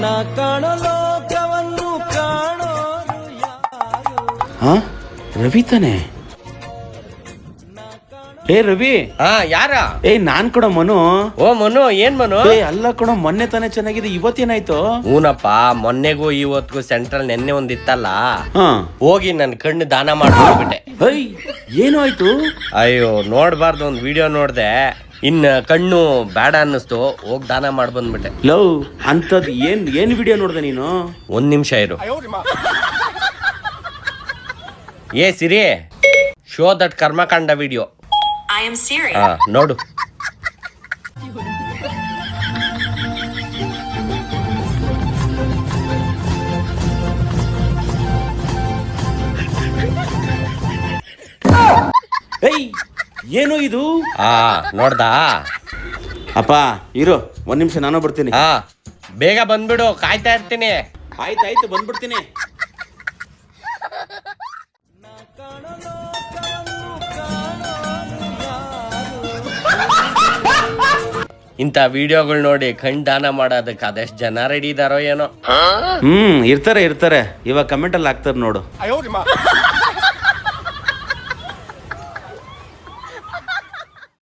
ನಾ ಕಾಣೋ ಲೋಕವನ್ನು ಕಾಣೋರು ಯಾರು? ರವಿ ತಾನೆ? ಏ ರವಿ. ಯಾರ? ನಾನ್ ಕೊಡ ಮನು. ಓ ಮನು, ಏನ್ ಮನು? ಅಲ್ಲ ಕೊಡ, ಮೊನ್ನೆ ತಾನೆ ಚೆನ್ನಾಗಿದೆ, ಇವತ್ತೇನಾಯ್ತು? ಹೂನಪ್ಪ, ಮೊನ್ನೆಗೂ ಇವತ್ಗೂ ಸೆಂಟ್ರಲ್ ನೆನ್ನೆ ಒಂದಿತ್ತಲ್ಲ, ಹೋಗಿ ನನ್ ಕಣ್ಣು ದಾನ ಮಾಡ್ಬಿಟ್ಟೆ. ಏನು ಆಯ್ತು? ಅಯ್ಯೋ ನೋಡ್ಬಾರ್ದು, ಒಂದ್ ವಿಡಿಯೋ ನೋಡ್ದೆ, ಇನ್ನ ಕಣ್ಣು ಬೇಡ ಅನ್ನಿಸ್ತು, ಹೋಗ್ ದಾನ ಮಾಡ್ ಬಂದ್ಬಿಟ್ಟೆ. ಲವ್ ಅಂತದ್ ಏನ್ ವಿಡಿಯೋ ನೋಡ್ದೆ ನೀನು? ಒಂದ್ ನಿಮಿಷ ಇರು. ಏ ಸಿರಿ, ಶೋ ದಟ್ ಕರ್ಮಕಾಂಡ ವಿಡಿಯೋ. I am serious. ನೋಡು. ಏನು ಇದು? ನೋಡ್ದಾ? ಅಪ್ಪ ಇರು, ಒಂದ್ ನಿಮಿಷ ನಾನು ಬರ್ತೀನಿ. ಬೇಗ ಬಂದ್ಬಿಡು, ಕಾಯ್ತಾ ಇರ್ತೀನಿ. ಆಯ್ತಾಯ್ತು, ಬಂದ್ಬಿಡ್ತೀನಿ. ಇಂಥ ವಿಡಿಯೋಗಳು ನೋಡಿ ಕಣ್ ದಾನ ಮಾಡೋದಕ್ಕೆ ಅದೆಷ್ಟು ಜನ ರೆಡಿ ಇದಾರೋ ಏನೋ. ಇರ್ತಾರೆ. ಇವಾಗ ಕಮೆಂಟ್ ಅಲ್ಲಿ ಹಾಕ್ತಾರೆ ನೋಡು.